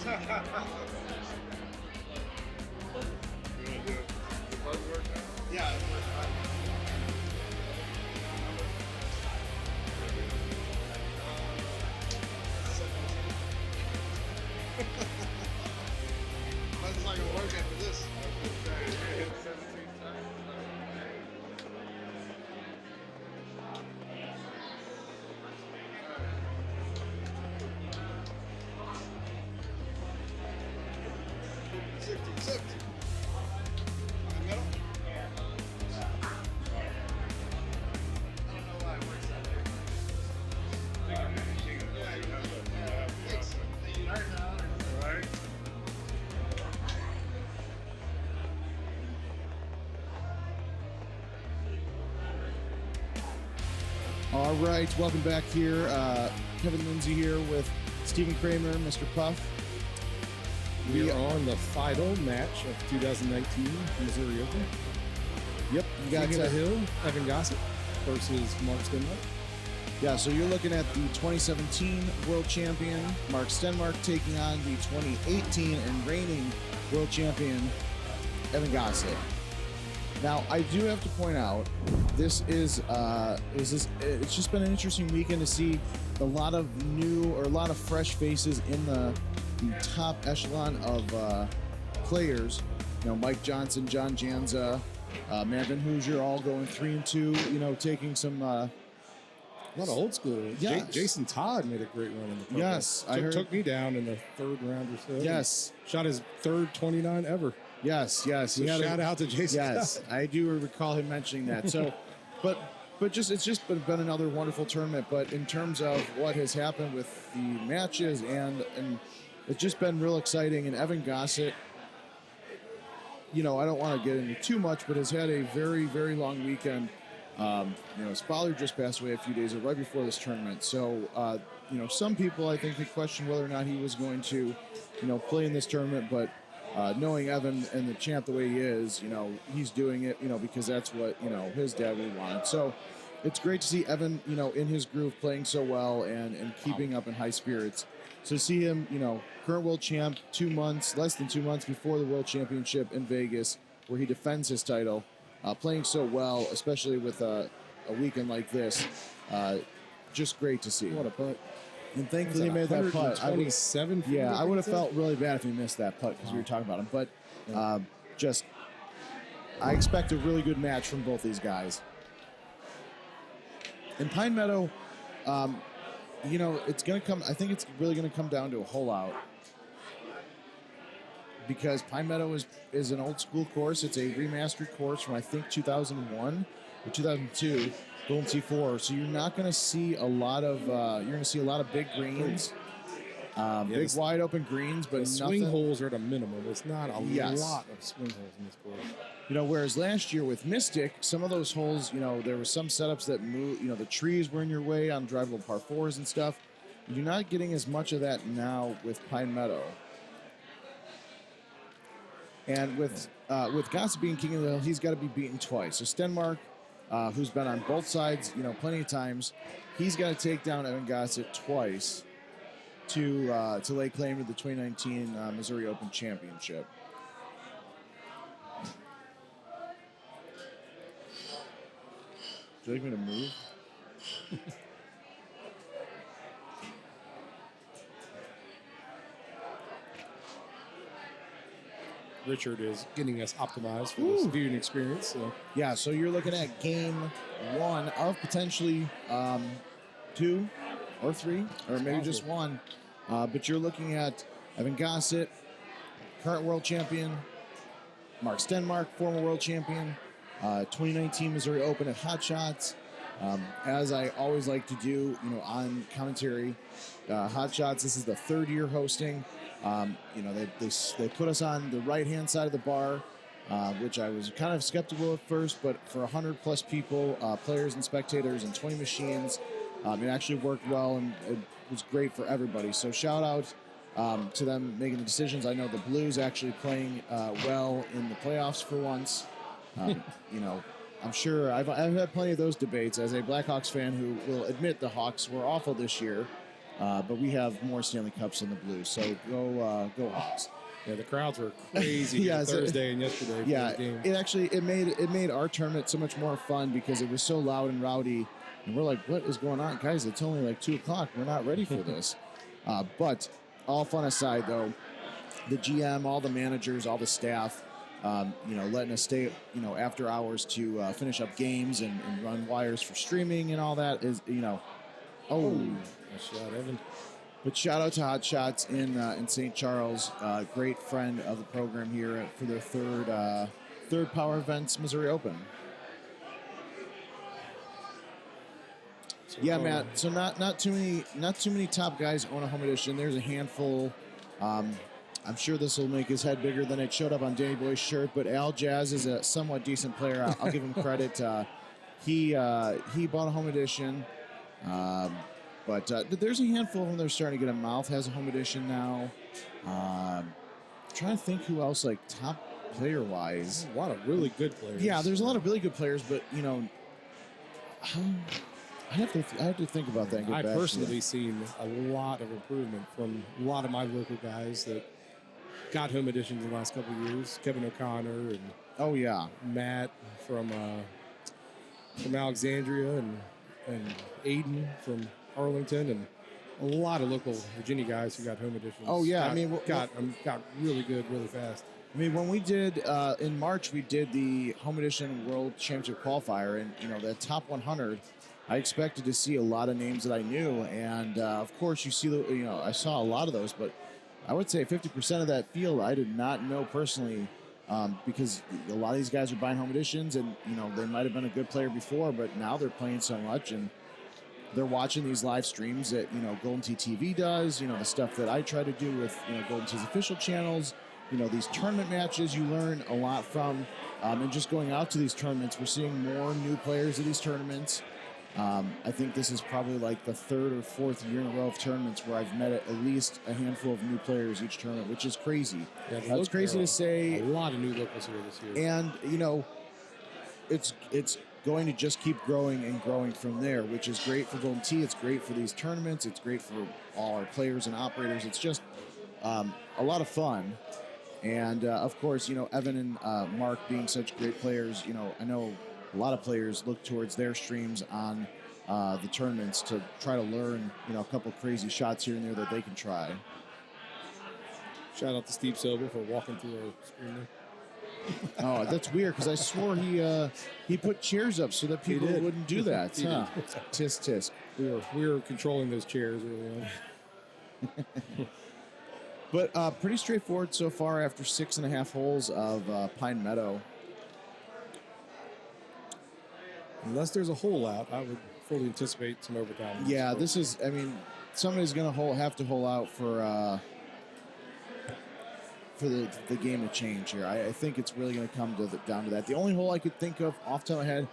Yeah, it worked. But it's not gonna work after this. All right, welcome back here. Kevin Lindsay here with Stephen Kramer, Mr. Puff. We are on the final match of 2019 Missouri Open. Yep, you got King of the Hill, Evan Gossett versus Mark Stenmark. Yeah, so you're looking at the 2017 world champion Mark Stenmark taking on the 2018 and reigning world champion Evan Gossett. Now, I do have to point out, it's just been an interesting weekend to see a lot of new or a lot of fresh faces in the top echelon of players. You know, Mike Johnson, John Janza, Marvin Hoosier, all going 3-2. You know, taking some. A lot of old school. Yes. Jason Todd made a great run in the program. Yes, I heard. Took me down in the third round or so. Yes. Shot his third 29 ever. Yes. So shout out to Jason Yes, Todd. I do recall him mentioning that. So, but it's just been another wonderful tournament. But in terms of what has happened with the matches and it's just been real exciting. And Evan Gossett, you know, I don't want to get into too much, but has had a very, very long weekend. You know, his father just passed away a few days right before this tournament. So, you know, some people I think could question whether or not he was going to, you know, play in this tournament. But knowing Evan and the champ the way he is, you know, he's doing it, you know, because that's what, you know, his dad would want. So it's great to see Evan, you know, in his groove playing so well and keeping up in high spirits. So to see him, you know, current world champ, less than 2 months before the world championship in Vegas, where he defends his title, playing so well, especially with a weekend like this, just great to see. What a putt. And thankfully he made that putt. 27 feet. Yeah, I would have felt really bad if he missed that putt because we were talking about him. But I expect a really good match from both these guys. In Pine Meadow, you know, it's going to come. I think it's really going to come down to a hole out because Pine Meadow is an old school course. It's a remastered course from I think 2001 or 2002, Golden T4. So you're not going to see a lot of big greens, big wide open greens, but swing holes are at a minimum. It's not a lot of swing holes in this course. You know, whereas last year with Mystic, some of those holes, you know, there were some setups that moved, you know, the trees were in your way on drivable par fours and stuff. You're not getting as much of that now with Pine Meadow. And with Gossett being king of the hill, he's got to be beaten twice. So Stenmark, who's been on both sides, you know, plenty of times, he's got to take down Evan Gossett twice to lay claim to the 2019 Missouri Open Championship. Would you like me to move? Richard is getting us optimized for this viewing experience. So. Yeah, so you're looking at game one of potentially 2 or 3, or maybe just 1. But you're looking at Evan Gossett, current world champion, Mark Stenmark, former world champion, 2019 Missouri Open at Hot Shots. As I always like to do, you know, on commentary, Hot Shots, this is the 3rd year hosting. You know, they put us on the right-hand side of the bar, which I was kind of skeptical at first, but for 100-plus people, players and spectators and 20 machines, it actually worked well, and it was great for everybody. So shout out to them making the decisions. I know the Blues actually playing well in the playoffs for once. You know, I'm sure I've had plenty of those debates as a Blackhawks fan who will admit the Hawks were awful this year. but we have more Stanley Cups in the blue. So go Hawks. Yeah, the crowds were crazy Yeah, Thursday and yesterday. Yeah, for the game. it made our tournament so much more fun because it was so loud and rowdy, and we're like, what is going on, guys? It's only like 2:00. We're not ready for this. But all fun aside, though, the GM, all the managers, all the staff, letting us stay, after hours to finish up games and run wires for streaming and all that is, Nice shot, Evan. But shout out to Hot Shots in St. Charles, great friend of the program here for their third Power Events Missouri Open. Yeah, Matt. So not too many top guys own a home edition. There's a handful. I'm sure this will make his head bigger than it showed up on Danny Boy's shirt. But Al Jazz is a somewhat decent player. I'll give him credit. He bought a home edition. But there's a handful of them that are starting to get a mouth. Has a home edition now. Trying to think who else, like top player wise. A lot of really good players. Yeah, there's a lot of really good players, but I have to think about that. And get I've back to personally you. seen a lot of improvement from a lot of my local guys that got home editions in the last couple of years. Kevin O'Connor and Oh yeah, Matt from Alexandria and Aiden from Arlington and a lot of local Virginia guys who got home editions. Oh, yeah, got really good really fast. I mean, when we did in March, we did the home edition World Championship qualifier, and the top 100. I expected to see a lot of names that I knew, and of course, you see I saw a lot of those, but I would say 50% of that field I did not know personally, because a lot of these guys are buying home editions, and they might have been a good player before, but now they're playing so much and they're watching these live streams that GoldenTeeTV does, the stuff that I try to do with Golden Tee's official channels, these tournament matches you learn a lot from, and just going out to these tournaments, we're seeing more new players at these tournaments. I think this is probably like the third or fourth year in a row of tournaments where I've met at least a handful of new players each tournament, which is crazy. Yeah, That's crazy to say. A lot of new locals here this year. And, it's going to just keep growing and growing from there, which is great for Golden Tee. It's great for these tournaments. It's great for all our players and operators. It's just a lot of fun. And, of course, Evan and Mark being such great players, I know a lot of players look towards their streams on the tournaments to try to learn, a couple crazy shots here and there that they can try. Shout out to Steve Sobel for walking through our screen there. Oh, that's weird because I swore he put chairs up so that people wouldn't do that. He Huh? did. Tisk tisk. We were controlling those chairs early on. But pretty straightforward so far after 6.5 holes of Pine Meadow. Unless there's a hole out, I would fully anticipate some overtime. Yeah, this is. I mean, somebody's going to have to hole out for the game to change here. I think it's really going to come down to that. The only hole I could think of off the top of my head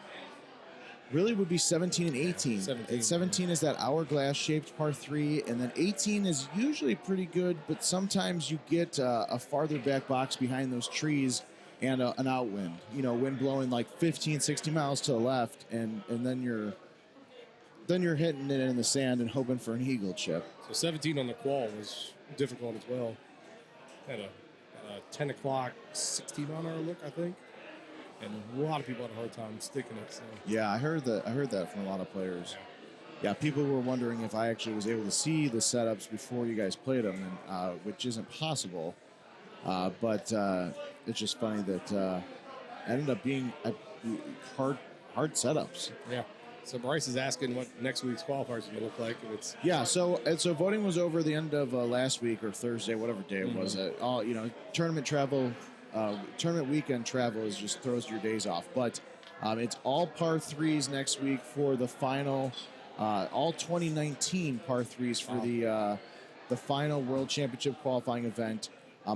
really would be 17 and 18. 17 is that hourglass-shaped par 3, and then 18 is usually pretty good, but sometimes you get a farther back box behind those trees and an outwind. Wind blowing like 15, 60 miles to the left, and then you're hitting it in the sand and hoping for an eagle chip. So 17 on the qual was difficult as well. Had a 10 o'clock 60-mile-an-hour look, I think. And a lot of people had a hard time sticking it. So. Yeah, I heard that from a lot of players. Yeah, people were wondering if I actually was able to see the setups before you guys played them, and which isn't possible. But it's just funny that ended up being hard setups. Yeah. So Bryce is asking what next week's qualifiers is going to look like. If it's So voting was over the end of last week or Thursday, whatever day it was. All tournament travel. Tournament weekend travel just throws your days off, but it's all par 3s next week for the final, all 2019 par 3s for the final World Championship qualifying event.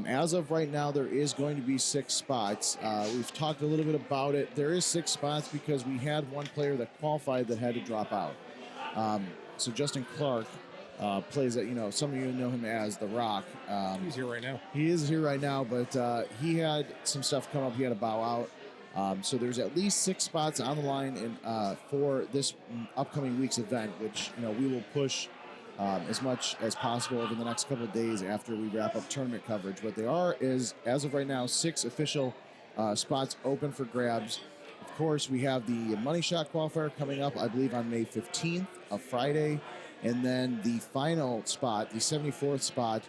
As of right now, there is going to be 6 spots. We've talked a little bit about it. There is 6 spots because we had one player that qualified that had to drop out. So Justin Clark plays at, some of you know him as The Rock. He's here right now. He is here right now, but he had some stuff come up. He had to bow out. So there's at least 6 spots on the line for this upcoming week's event, which, we will push as much as possible over the next couple of days after we wrap up tournament coverage. What they are is, as of right now, 6 official spots open for grabs. Of course, we have the money shot qualifier coming up, I believe, on May 15th, a Friday. And then the final spot, the 74th spot,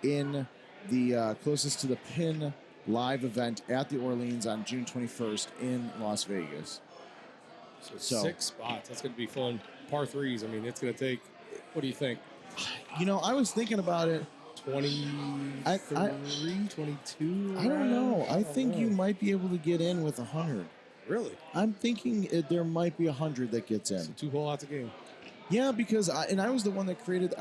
in the closest to the pin live event at the Orleans on June 21st in Las Vegas. So 6 spots. That's going to be fun. Par 3s. I mean, it's going to take, what do you think? You know, I was thinking about it. 23, 22? I don't know. I think know. you might be able to get in with 100. Really? I'm thinking there might be 100 that gets in. So 2 whole lots of game. Yeah, because I was the one that created.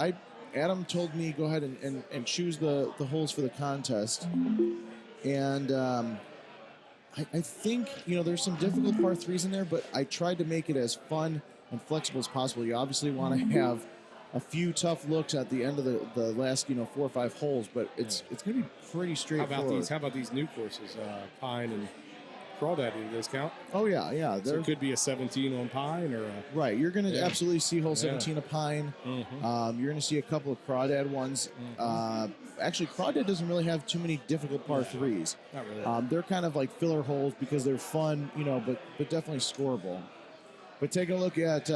Adam told me go ahead and choose the holes for the contest, and I think there's some difficult par 3s in there, but I tried to make it as fun and flexible as possible. You obviously want to have a few tough looks at the end of the last 4 or 5 holes, but it's going to be pretty straightforward. How about these new courses, Pine and Crawdad? Do those count? Oh yeah. So it could be a 17 on Pine or a... Right. You're going to absolutely see hole 17 of Pine. Mm-hmm. You're going to see a couple of Crawdad ones. Mm-hmm. Actually, Crawdad doesn't really have too many difficult par 3s. Not really. They're kind of like filler holes because they're fun, but definitely scoreable. But take a look at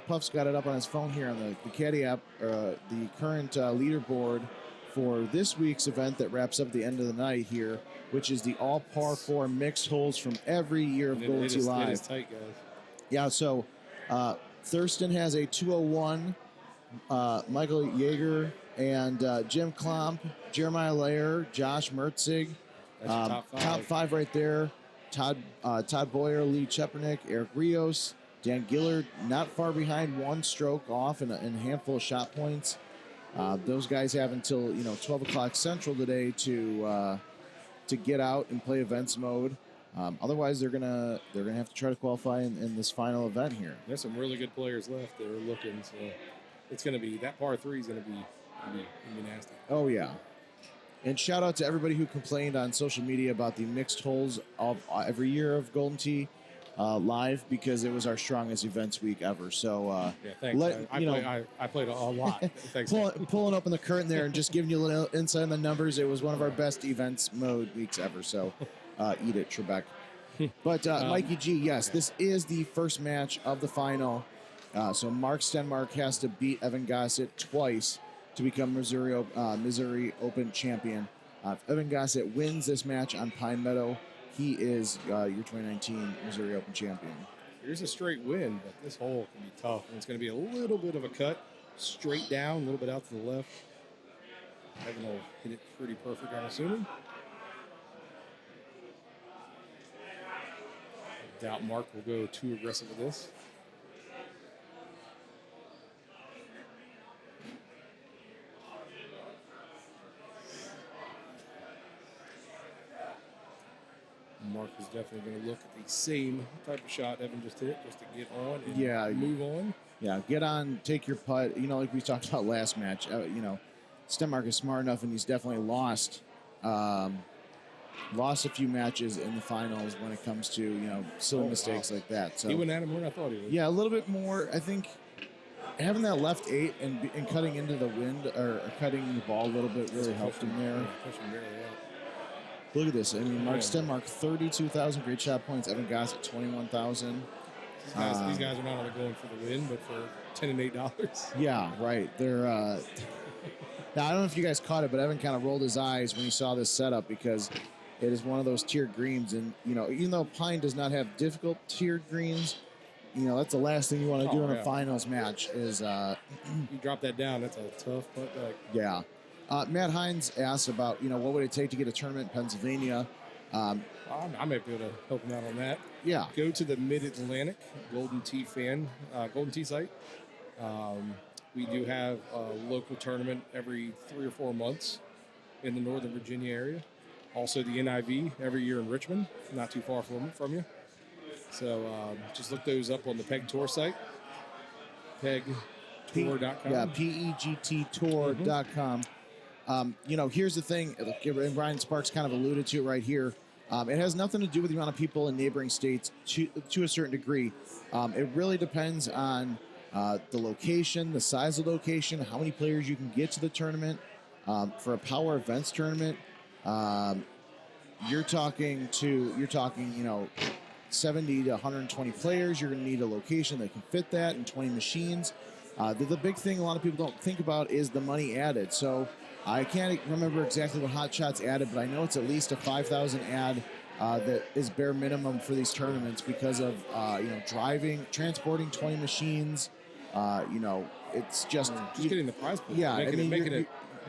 Puff's got it up on his phone here on the Caddy app, the current leaderboard for this week's event that wraps up at the end of the night here, which is the all par 4 mixed holes from every year of Golden Tee Live. It is tight, guys. Yeah, so Thurston has a 201, Michael Yeager and Jim Klomp, Jeremiah Layer, Josh Mertzig. That's top 5 right there. Todd Boyer, Lee Chepernick, Eric Rios, Dan Gillard, not far behind, 1 stroke off and a handful of shot points. Those guys have until 12 o'clock Central today to get out and play events mode. Otherwise, they're gonna have to try to qualify in this final event here. There's some really good players left that are looking, so it's going to be that par 3 is going to be nasty. Oh yeah. And shout out to everybody who complained on social media about the mixed holes of every year of Golden Tee Live, because it was our strongest events week ever. So yeah, thanks. I played a lot. Thanks. Pulling open the curtain there and just giving you a little insight on the numbers. It was one of our best events mode weeks ever. So eat it, Trebek. But Mikey G, yes, this is the first match of the final. So Mark Stenmark has to beat Evan Gossett twice to become Missouri Open champion. If Evan Gossett wins this match on Pine Meadow, he is your 2019 Missouri Open champion. Here's a straight win, but this hole can be tough. And it's going to be a little bit of a cut, straight down, a little bit out to the left. Evan will hit it pretty perfect, I'm assuming. I doubt Mark will go too aggressive with this. Mark is definitely going to look at the same type of shot Evan just hit, just to get on and move on. Yeah, get on, take your putt. Like we talked about last match, Stenmark is smart enough, and he's definitely lost a few matches in the finals when it comes to, silly mistakes like that. So he went at him more than I thought he would. Yeah, a little bit more. I think having that left 8 and cutting into the wind or cutting the ball a little bit really helped him there. Pushing barely out. Look at this. I mean, Mark Stenmark, 32,000 great shot points. Evan Gossett, 21,000. These guys are not only going for the win, but for $10 and $8. Yeah, right. They're. Now, I don't know if you guys caught it, but Evan kind of rolled his eyes when he saw this setup, because it is one of those tiered greens. And, even though Pine does not have difficult tiered greens, that's the last thing you want to do in a finals match is... you drop that down, that's a tough putt back. Yeah. Matt Hines asked about, what would it take to get a tournament in Pennsylvania? I might be able to help him out on that. Yeah. Go to the Mid-Atlantic Golden Tee Golden Tee site. We do have a local tournament every 3 or 4 months in the Northern Virginia area. Also the NIV every year in Richmond, not too far from you. So just look those up on the PEG Tour site. PEGTour.com. Yeah, PEGTtour.com. Here's the thing, and Brian Sparks kind of alluded to it right here. It has nothing to do with the amount of people in neighboring states to a certain degree. It really depends on the location, the size of the location, how many players you can get to the tournament. For a power events tournament, you're talking 70 to 120 players. You're going to need a location that can fit that and 20 machines. The big thing a lot of people don't think about is the money added. So I can't remember exactly what Hot Shots added, but I know it's at least a 5,000 add that is bare minimum for these tournaments because of transporting 20 machines. It's just getting the prize pool. Yeah,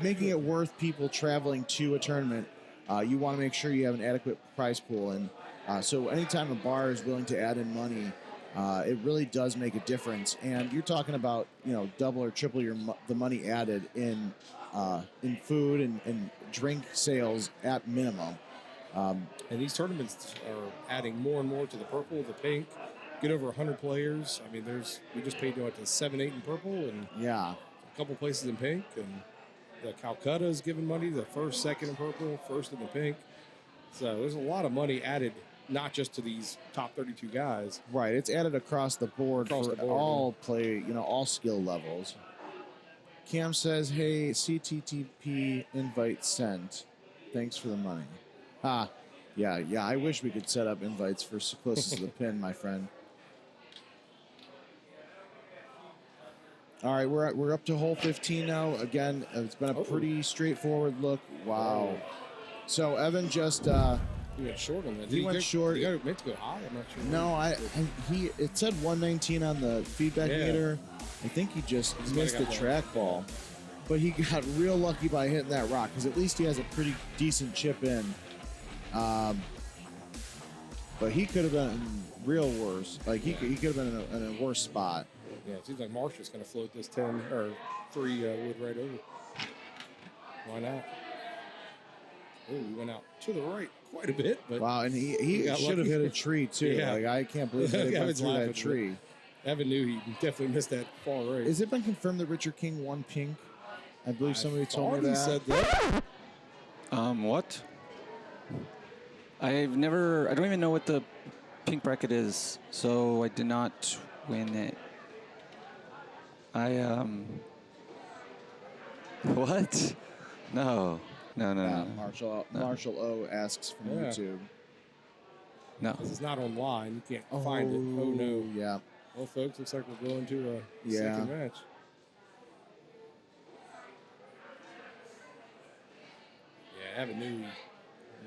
making it worth people traveling to a tournament. You want to make sure you have an adequate prize pool, and so anytime a bar is willing to add in money, it really does make a difference. And you're talking about double or triple the money added in food and drink sales at minimum. And these tournaments are adding more and more to the purple, the pink. Get over 100 players. I mean, we just paid to 7, 8 in purple, and yeah, a couple places in pink, and the Calcutta is giving money. The first, second in purple, first in the pink. So there's a lot of money added, not just to these top 32 guys. Right, it's added across the board all skill levels. Cam says, "Hey, CTTP invite sent. Thanks for the money." Yeah. I wish we could set up invites for closest to the pin, my friend. All right, we're up to hole 15 now. Again, it's been a pretty straightforward look. Wow. So Evan just he went short on that. He went short. He meant to go high. I'm not sure. No, it said 119 on the feedback meter. I think he just missed the track ball, but he got real lucky by hitting that rock because at least he has a pretty decent chip in. But he could have been real worse. Like he could have been in a worse spot. Yeah, it seems like Marshall's going to float this 10 or 3 wood right over. Why not? Oh, he went out to the right quite a bit. But wow, and he should have hit a tree too. Yeah. Like I can't believe that he went through that tree. Evan knew he definitely missed that far right. Has it been confirmed that Richard King won pink? I believe somebody told me that. Said that. What? I don't even know what the pink bracket is, so I did not win it. What? No. Marshall O asks from YouTube. No. This is not online. You can't find it. Oh, no. Yeah. Well, folks, looks like we're going to a second match. Yeah, Evan knew he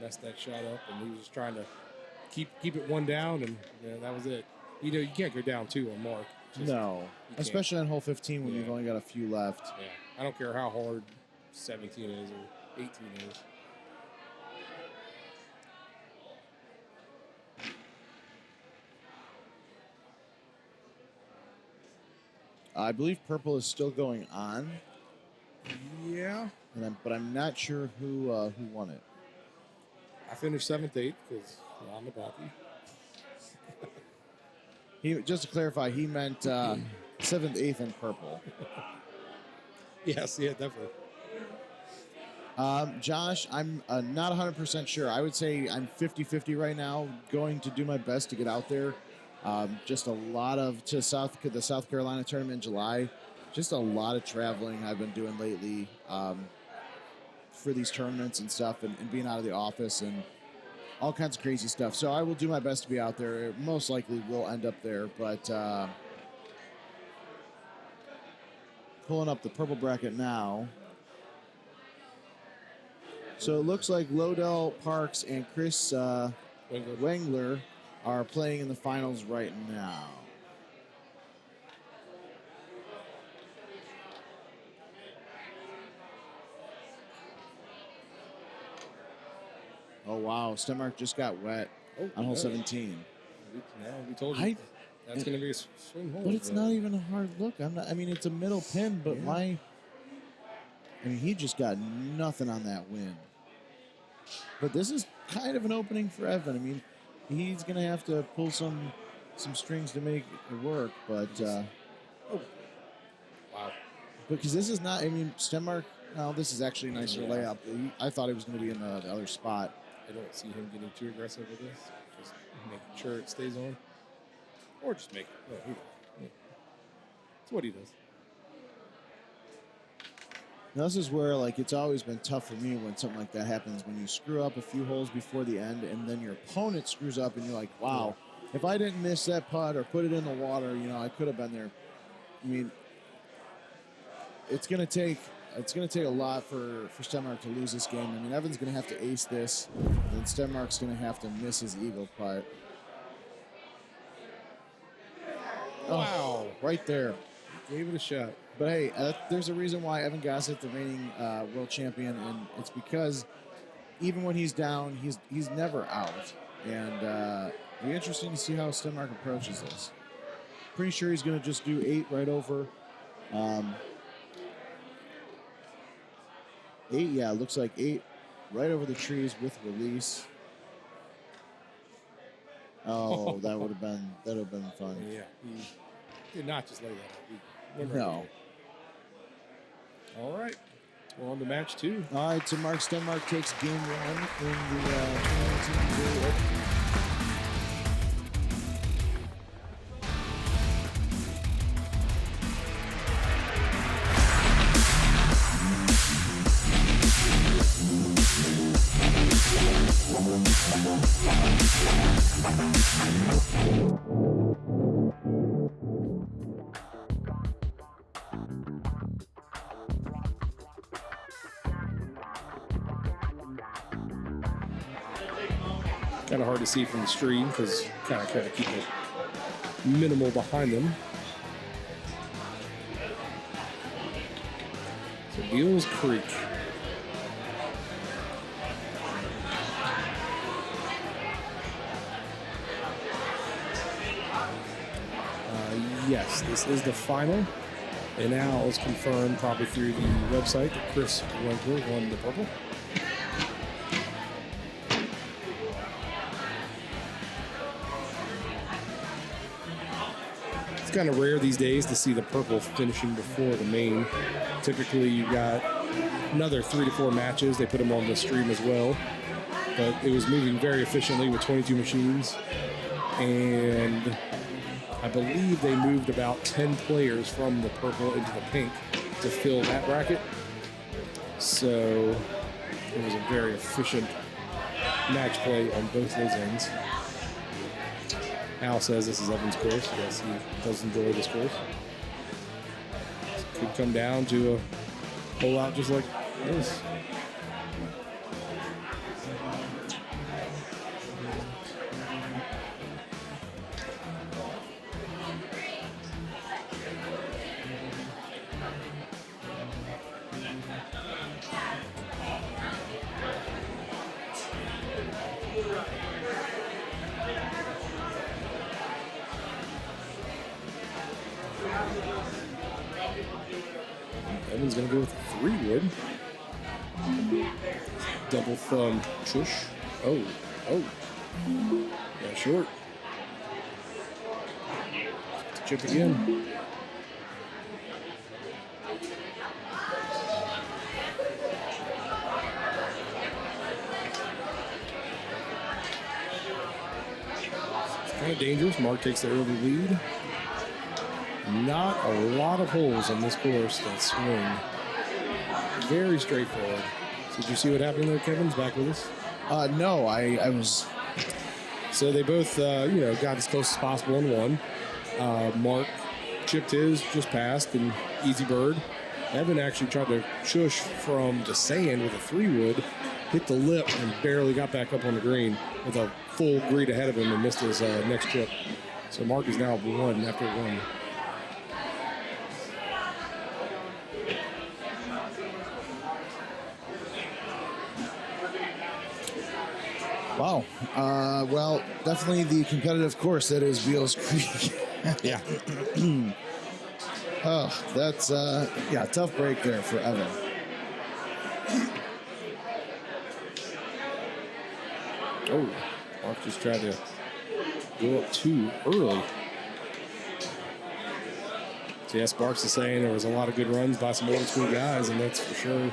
messed that shot up, and he was just trying to keep it one down, and that was it. You can't go down 2 on Mark. No, especially on hole 15 when you've only got a few left. Yeah, I don't care how hard 17 is or 18 is. I believe purple is still going on. Yeah. But I'm not sure who won it. I finished 7th, 8th because I'm a donkey. Just to clarify, he meant 7th, 8th in purple. Yes, yeah, definitely. Josh, I'm not 100% sure. I would say I'm 50-50 right now, going to do my best to get out there. Just a lot to the South Carolina tournament in July. Just a lot of traveling I've been doing lately for these tournaments and stuff, and being out of the office and all kinds of crazy stuff. So I will do my best to be out there. It most likely will end up there, but pulling up the purple bracket now. So it looks like Lodell Parks and Chris Wengler are playing in the finals right now. Oh, wow. Stenmark just got wet on hole 17. We told you that's going to be a swing hole. But it's not even a hard look. It's a middle pin, but he just got nothing on that win. But this is kind of an opening for Evan. He's going to have to pull some strings to make it work, but wow. Because this is not, Stenmark, no, this is actually a nicer layup. I thought he was going to be in the other spot. I don't see him getting too aggressive with this. Just making sure it stays on. Or just make it. It's what he does. Now, this is where, like, it's always been tough for me when something like that happens, when you screw up a few holes before the end and then your opponent screws up and you're like, wow, if I didn't miss that putt or put it in the water, you know, I could have been there. I mean, it's going to take a lot for Stenmark to lose this game. I mean, Evan's going to have to ace this, and then Stenmark's going to have to miss his eagle putt. Wow. Right there. Gave it a shot. But hey, there's a reason why Evan Gossett, the reigning world champion, and it's because even when he's down, he's never out. And it'll be interesting to see how Stenmark approaches this. Pretty sure he's going to just do 8 right over. 8, yeah, looks like 8 right over the trees with release. Oh, that would have been fun. Yeah, he did not just lay that out. He went right No. there. All right, we're on to match 2. All right, so Mark Stenmark takes game 1 in the 2019 Open. Kind of hard to see from the stream because kind of keep it minimal behind them. So Beals Creek. Yes, this is the final. And now it's confirmed probably through the website that Chris Winkler won the purple. It's kind of rare these days to see the purple finishing before the main. Typically, you got another 3 to 4 matches. They put them on the stream as well. But it was moving very efficiently with 22 machines. And I believe they moved about 10 players from the purple into the pink to fill that bracket. So it was a very efficient match play on both those ends. Al says this is Evan's course. Yes, he does enjoy this course. Could come down to a hole out just like this. Evan's going to go with a 3-wood. Double thumb chush. Oh. Yeah, short. Chip again. It's kind of dangerous. Mark takes the early lead. Not a lot of holes on this course that swing. Very straightforward. So did you see what happened there, Kevin's back with us? No, I was. So they both, got as close as possible and won. Mark chipped his, just passed, and easy bird. Evan actually tried to shush from the sand with a 3-wood, hit the lip, and barely got back up on the green with a full green ahead of him and missed his next chip. So Mark is now 1 after 1. Wow. Well, definitely the competitive course that is Beals Creek. Yeah. Oh, that's, tough break there for Evan. Oh, Mark just tried to go up too early. So, yes, Sparks is saying there was a lot of good runs by some old school guys, and that's for sure.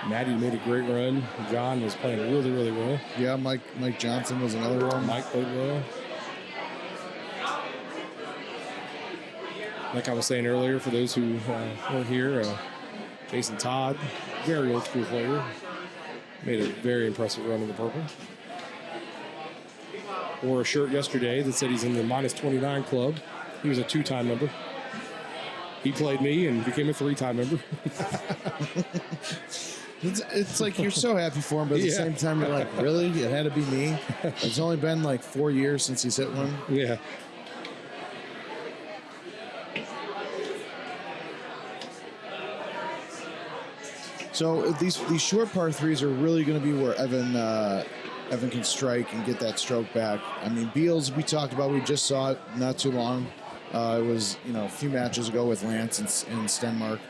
Maddie made a great run. John was playing really, really well. Yeah, Mike Johnson was another one. Mike played well. like I was saying earlier, for those who weren't here, Jason Todd, very old school player, made a very impressive run in the purple. Wore a shirt yesterday that said he's in the -29 club. He was a 2-time member. He played me and became a 3-time member. It's like you're so happy for him, but at the same time, you're like, really? It had to be me? It's only been like 4 years since he's hit one. Yeah. So these short par threes are really going to be where Evan can strike and get that stroke back. I mean, Beals, we talked about, we just saw it not too long. It was, a few matches ago with Lance and Stenmark.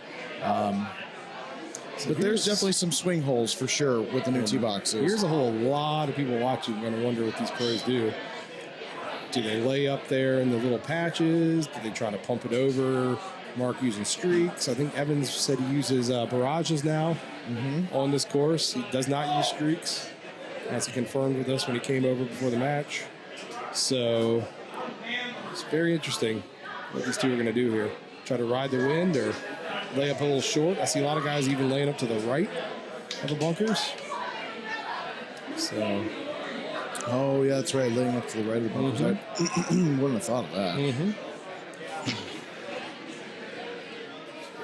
But there's definitely some swing holes for sure with the new tee boxes. Here's a whole lot of people watching going to wonder what these pros do. Do they lay up there in the little patches? Do they try to pump it over? Mark using streaks. I think Evans said he uses barrages now on this course. He does not use streaks. As he confirmed with us when he came over before the match. So it's very interesting what these two are going to do here. Try to ride the wind or lay up a little short. I see a lot of guys even laying up to the right of the bunkers. So. Oh, yeah, that's right. Laying up to the right of the bunkers. I wouldn't have thought of that.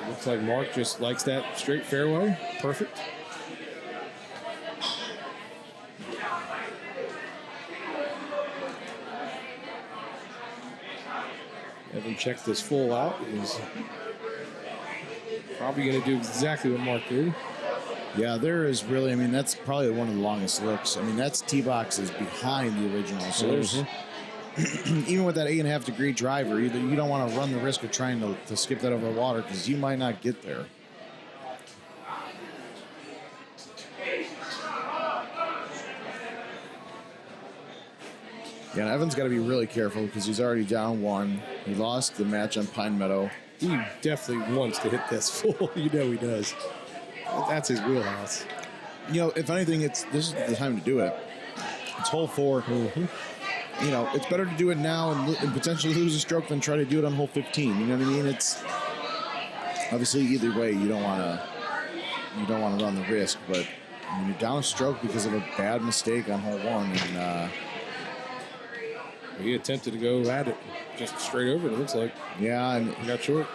Looks like Mark just likes that straight fairway. Perfect. Evan checked this full out. He's probably going to do exactly what Mark did. Yeah, there is really, that's probably one of the longest looks. That's tee boxes behind the original. So there's, even with that 8.5 degree driver, you don't want to run the risk of trying to skip that over the water because you might not get there. Yeah, and Evan's got to be really careful because he's already down one. He lost the match on Pine Meadow. He definitely wants to hit this full. He does. That's his wheelhouse. If anything, this is the time to do it. It's hole 4. It's better to do it now and potentially lose a stroke than try to do it on hole 15. You know what I mean? It's obviously either way you don't want to run the risk, but you're down a stroke because of a bad mistake on hole 1 and. He attempted to go at it just straight over, it looks like. Yeah, and he got short.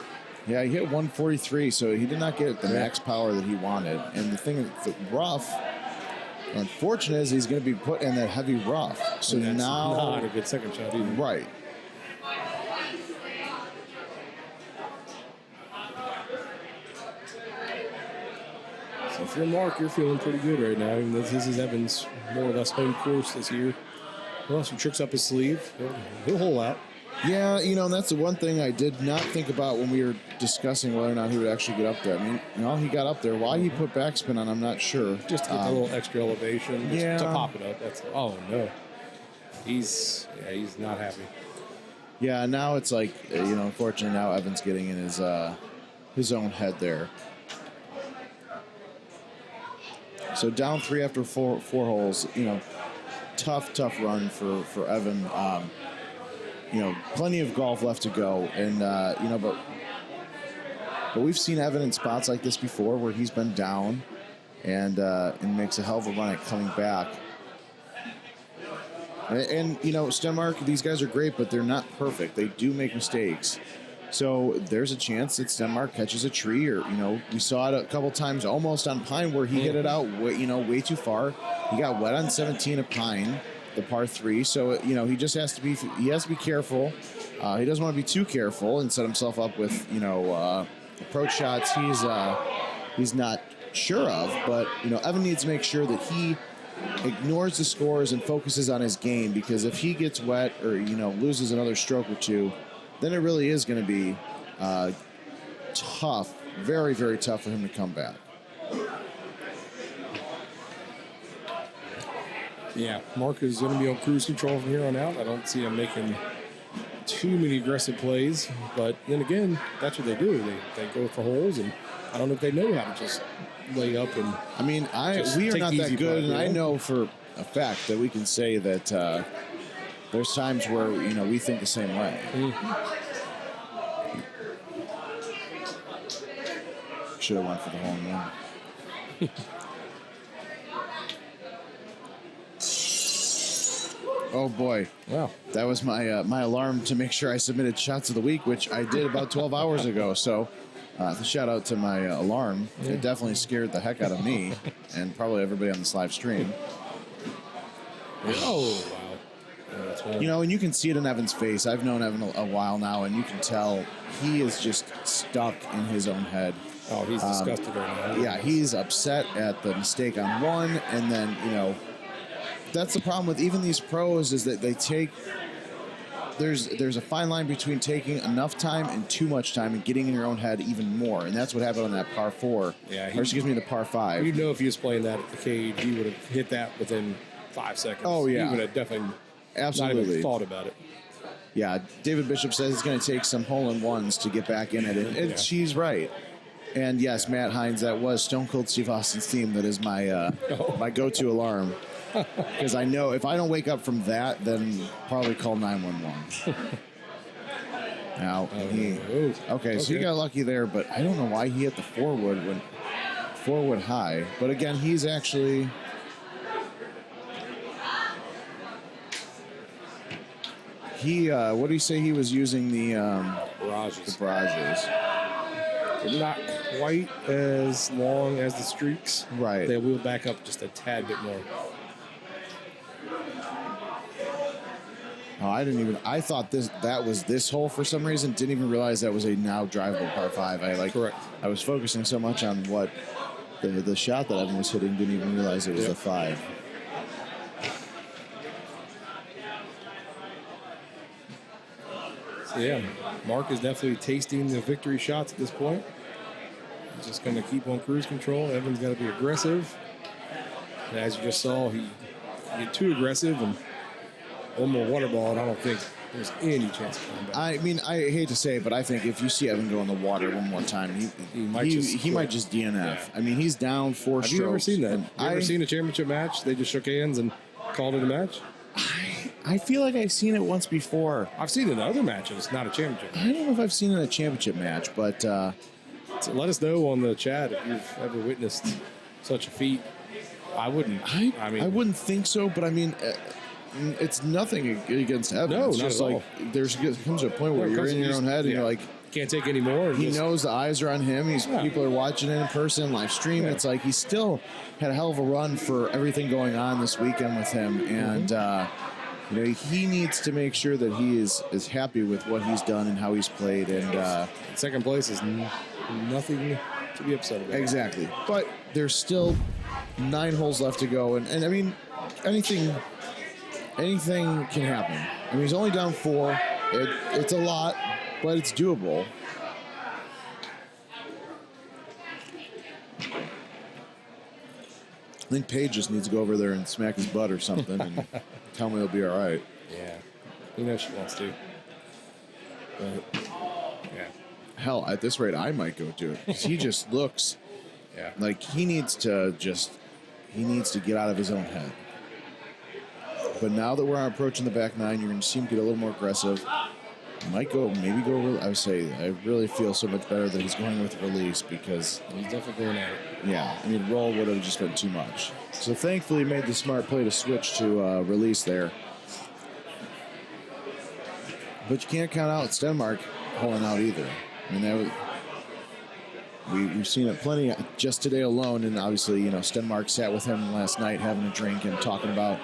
Yeah, he hit 143, so he did not get the max power that he wanted. And the thing, the rough, unfortunate is he's going to be put in that heavy rough. So that's now, not a good second shot either. Right. So if you're Mark, you're feeling pretty good right now. This is Evans' more or less home course this year. Well, some tricks up his sleeve. He'll hole out. Yeah, and that's the one thing I did not think about when we were discussing whether or not he would actually get up there. He got up there. Why he put backspin on, I'm not sure. Just to get a little extra elevation, just to pop it up. Oh no, he's not happy. Yeah, now it's like unfortunately now Evans getting in his own head there. So down 3 after four holes. Tough run for Evan. Plenty of golf left to go, and but we've seen Evan in spots like this before where he's been down and makes a hell of a run at coming back. And Stenmark, these guys are great, but they're not perfect. They do make mistakes. So there's a chance that Stenmark catches a tree, or we saw it a couple times almost on Pine where he hit it out way too far. He got wet on 17 at Pine, the par 3. So he just has to be careful. He doesn't want to be too careful and set himself up with approach shots he's not sure of. But Evan needs to make sure that he ignores the scores and focuses on his game, because if he gets wet or loses another stroke or two, then it really is going to be tough, very, very tough for him to come back. Yeah, Mark is going to be on cruise control from here on out. I don't see him making too many aggressive plays, but then again, that's what they do. They go for holes, and I don't know if they know how to just lay up and. We are not that good, and I know for a fact that we can say that there's times where we think the same way. should have went for the hole in one. Oh boy! Wow. That was my my alarm to make sure I submitted shots of the week, which I did about 12 hours ago. So, shout out to my alarm. It definitely scared the heck out of me and probably everybody on this live stream. Oh, wow. Yeah, that's one. You know, and you can see it in Evan's face. I've known Evan a while now, and you can tell he is just stuck in his own head. Oh, he's disgusted right now. Yeah, he's upset at the mistake on one, and then, you know, that's the problem with even these pros is that they take there's a fine line between taking enough time and too much time and getting in your own head even more, and that's what happened on that par 4. Yeah, or excuse me, the par 5. You know, if he was playing that at the cage, he would have hit that within 5 seconds. Oh, yeah. He would have definitely Absolutely. not even thought about it. Yeah, David Bishop says it's going to take some hole-in-ones to get back in it, and she's right. And yes, Matt Hines, that was Stone Cold Steve Austin's theme. That is my my go-to alarm. Because I know if I don't wake up from that, then probably call 911. Now, so he got lucky there, but I don't know why he hit the forward high. But again, he's actually... what do you say he was using the Barrages. The barrages. They're not quite as long as the streaks. Right. They will back up just a tad bit more. Oh, I thought that was this hole for some reason. Didn't even realize that was a now drivable par 5. Correct. I was focusing so much on what the shot that Evan was hitting, didn't even realize it was a 5. So yeah, Mark is definitely tasting the victory shots at this point. He's just going to keep on cruise control. Evan's got to be aggressive. And as you just saw, he get too aggressive and one more water ball, and I don't think there's any chance of coming back. I mean, I hate to say it, but I think if you see Evan go in the water one more time, he might just DNF. Yeah. I mean, he's down 4 strokes. Have you ever seen that? And Have you ever seen a championship match? They just shook hands and called it a match? I feel like I've seen it once before. I've seen it in other matches, not a championship. I don't know if I've seen it in a championship match, but... So let us know on the chat if you've ever witnessed such a feat. I wouldn't. I wouldn't think so, but I mean... it's nothing against Evan. No, it's not just at like all. comes to a point where you're in your own head and you're like, can't take any more. He knows the eyes are on him. People are watching it in person, live stream. Yeah. It's like he still had a hell of a run for everything going on this weekend with him, and you know, he needs to make sure that he is happy with what he's done and how he's played. And second place is nothing to be upset about. Exactly, but there's still 9 holes left to go, and I mean, anything can happen. I mean, he's only down 4. It's a lot, but it's doable. I think Paige just needs to go over there and smack his butt or something and tell me he'll be all right. Yeah. You know she wants to. But, yeah. Hell, at this rate, I might go do it. Because he just looks like he needs to get out of his own head. But now that we're approaching the back 9, you're going to see him get a little more aggressive. Might go. I would say I really feel so much better that he's going with release because he's definitely going at it. Yeah, I mean, roll would have just been too much. So thankfully, he made the smart play to switch to release there. But you can't count out Stenmark pulling out either. I mean, we've seen it plenty just today alone, and obviously, you know, Stenmark sat with him last night having a drink and talking about.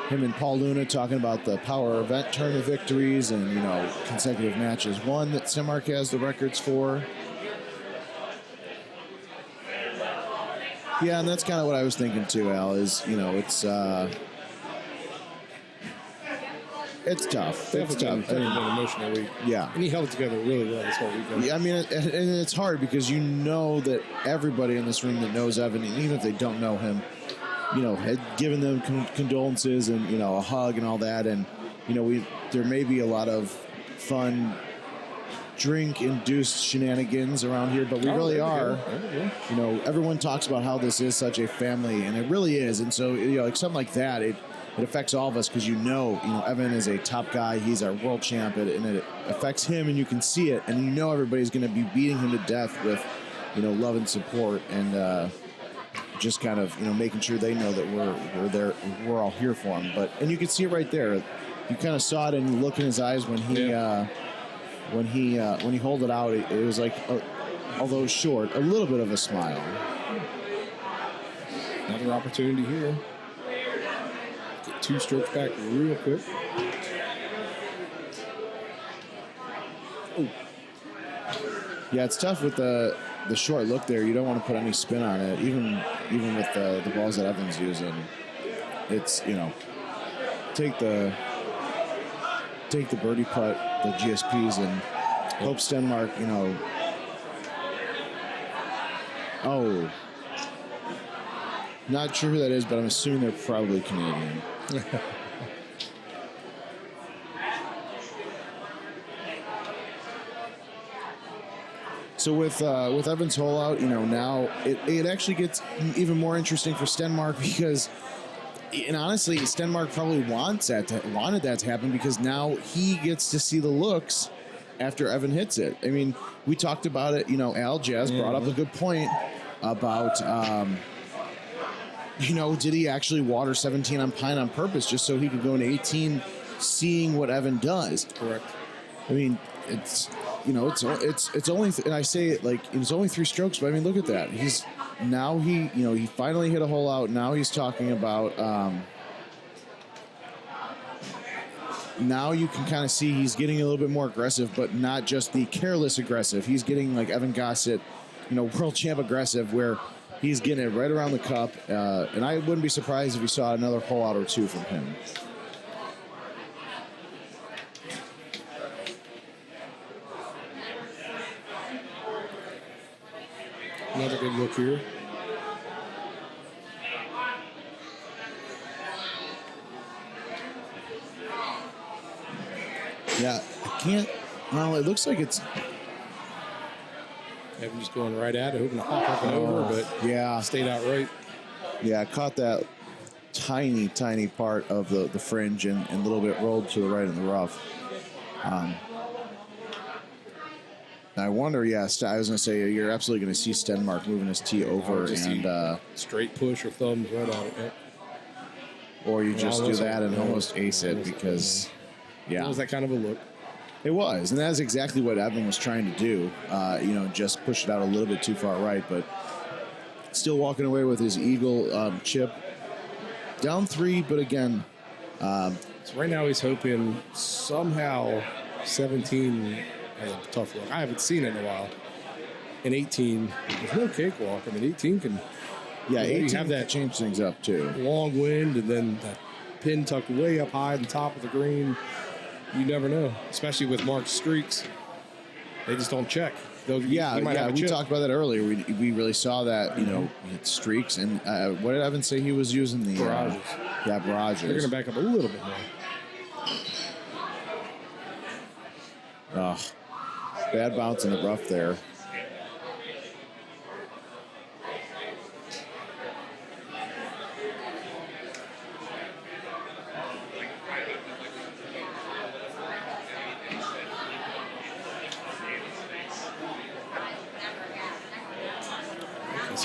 Him and Paul Luna talking about the Power Event tournament victories and, you know, consecutive matches. One that Stenmark has the records for. Yeah, and that's kind of what I was thinking too, Al, is, you know, it's tough. It's tough. Been emotional week. Yeah. And he held it together really well this whole weekend. Yeah, I mean, and it's hard because you know that everybody in this room that knows Evan, even if they don't know him, you know, had given them condolences and, you know, a hug and all that. And, you know, there may be a lot of fun drink-induced shenanigans around here, but we really are. You know, everyone talks about how this is such a family, and it really is. And so, you know, like something like that, it affects all of us because you know, Evan is a top guy. He's our world champ, and it affects him, and you can see it. And you know everybody's going to be beating him to death with love and support, and just kind of making sure they know that we're there, we're all here for them. And you can see it right there. You kind of saw it in the look in his eyes when he when he held it out. It was like, although short, a little bit of a smile. Another opportunity here. Get 2 strokes back real quick. Oh. Yeah, it's tough with the short look there. You don't want to put any spin on it, even with the balls that Evan's using. It's take the birdie putt, the GSPs, and hope Stenmark, oh, not sure who that is, but I'm assuming they're probably Canadian. So with Evan's hole out, now it actually gets even more interesting for Stenmark because, and honestly, Stenmark probably wanted that to happen because now he gets to see the looks after Evan hits it. I mean, we talked about it. Al Jazz brought up a good point about, did he actually water 17 on Pine on purpose just so he could go into 18, seeing what Evan does? Correct. I mean, it's only, and I say it like it's only 3 strokes, but I mean, look at that. He finally hit a hole out. Now he's talking about, now you can kind of see he's getting a little bit more aggressive, but not just the careless aggressive. He's getting like Evan Gossett, world champ aggressive, where he's getting it right around the cup. And I wouldn't be surprised if you saw another hole out or 2 from him. Another good look here. Yeah, I can't. Well, it looks like it's. Evan just going right at it, hoping to hop up and over, but yeah, stayed out right. Yeah, I caught that tiny part of the fringe and a little bit rolled to the right in the rough. I wonder, yes, I was going to say, you're absolutely going to see Stenmark moving his tee over and straight push or thumbs right on it. Yep. Or you just do that and almost ace it because, It was that kind of a look. It was, and that's exactly what Evan was trying to do. Just push it out a little bit too far right, but still walking away with his eagle chip. Down 3, but again. So right now he's hoping somehow 17 has a tough look. I haven't seen it in a while. And 18, there's no cakewalk. I mean, 18 can. Yeah, 18 have that change things up too. Long wind and then that pin tucked way up high at the top of the green. You never know, especially with Mark's streaks. They just don't check. We talked about that earlier. We really saw that, he had streaks. And what did Evan say he was using? The barrages. Barrages. They're going to back up a little bit more. Bad bounce in the rough there.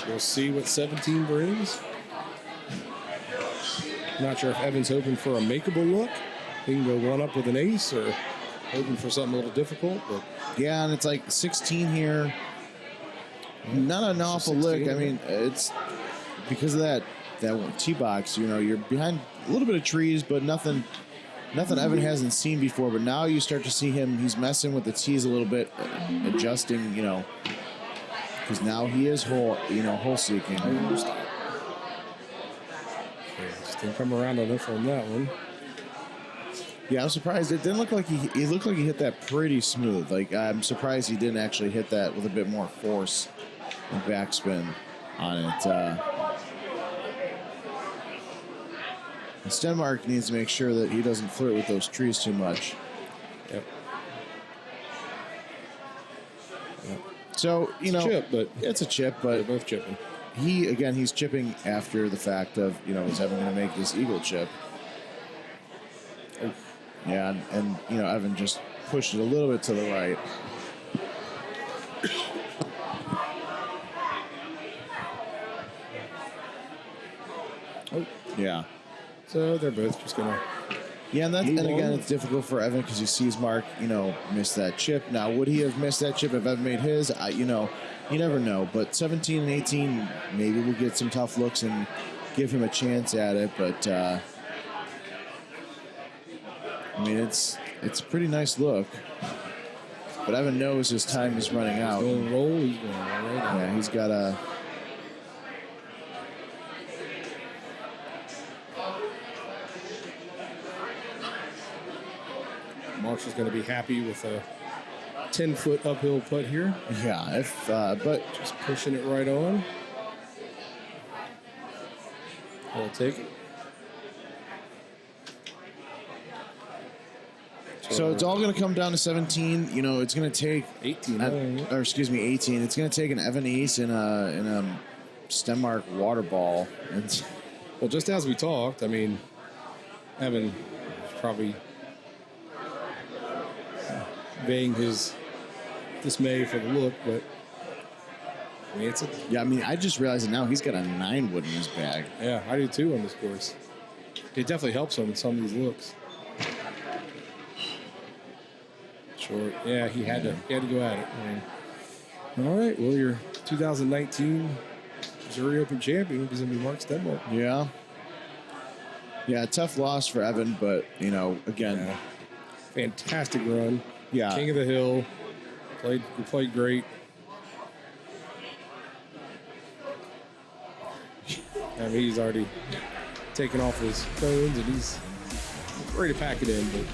We'll see what 17 brings. Not sure if Evan's hoping for a makeable look. He can go one up with an ace or hoping for something a little difficult. But yeah, and it's like 16 here. Not an awful lick. I mean, it's because of that tee box, you're behind a little bit of trees, but nothing Evan hasn't seen before. But now you start to see him. He's messing with the tees a little bit, adjusting, because now he is hole seeking. Didn't come around enough on that one. Yeah, I'm surprised. It didn't look like he looked like he hit that pretty smooth. Like, I'm surprised he didn't actually hit that with a bit more force and backspin on it. Stenmark needs to make sure that he doesn't flirt with those trees too much. Yep. So, it's a chip, but they're both chipping. He's chipping after the fact of, is Evan going to make this eagle chip? Yeah, and Evan just pushed it a little bit to the right. Oh, Yeah. so they're both just gonna. Yeah, and Move again, on. it's difficult for Evan because he sees Mark, miss that chip. Now, would he have missed that chip if Evan made his? You never know. But 17 and 18, maybe we'll get some tough looks and give him a chance at it. But it's a pretty nice look. But Evan knows his time is running out. Going to roll. He's going to roll right out. Yeah, he's got a. Marshall's going to be happy with a 10-foot uphill putt here. Yeah, but Just pushing it right on. I'll take it. so it's all going to come down to 17. It's going to take 18. or excuse me, 18. It's going to take an Evan East and a Stenmark water ball. And Well, just as we talked, Evan is probably conveying his dismay for the look, but it's I just realized it now. He's got a 9-wood in his bag. yeah, I do too on this course. It definitely helps him in some of these looks. Short, yeah, he had to go at it. All right, well, your 2019 Missouri Open champion is going to be Mark Stenmark. Yeah, tough loss for Evan, but again, Yeah. Fantastic run. Yeah. King of the Hill. Played great. He's already taken off his phones and he's ready to pack it in, but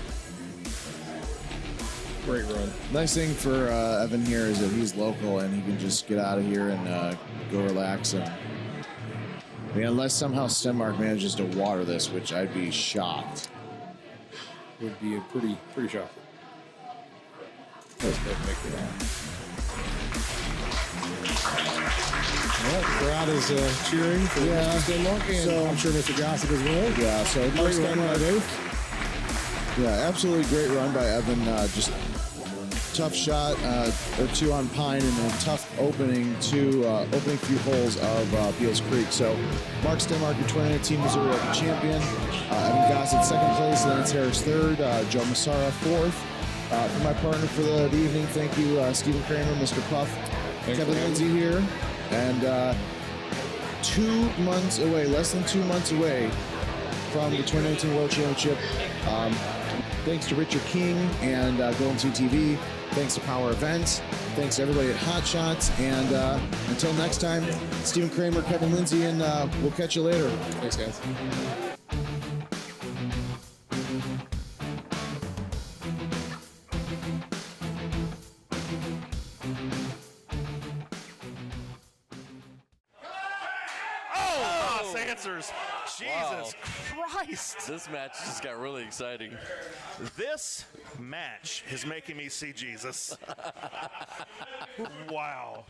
great run. nice thing for Evan here is that he's local and he can just get out of here and go relax. And unless somehow Stenmark manages to water this, which I'd be shocked. Would be a pretty shocking. Let's both make it out. Well, the crowd is cheering for Mr. Stenmark, and so- I'm sure Mr. Gossett as well. Yeah, so Great Mark run by Stenmark, both. yeah, absolutely great run by Evan. Just tough shot or two on Pine, and then tough opening few holes of Beals Creek. So Mark Stenmark, your 2019 Missouri Open champion. Evan Gossett second place, Lance Harris third, Joe Massara fourth. For my partner for the evening, thank you, Stephen Kramer, Mr. Puff, Thanks Kevin for having Lindsay here, and 2 months away, less than 2 months away from the 2019 World Championship. Thanks to Richard King and GoldenTeeTV. Thanks to Power Events. Thanks to everybody at Hot Shots. And until next time, Stephen Kramer, Kevin Lindsay, and we'll catch you later. Thanks, guys. Oh, answers. Jesus Christ. This match just got really exciting. This match is making me see Jesus. Wow.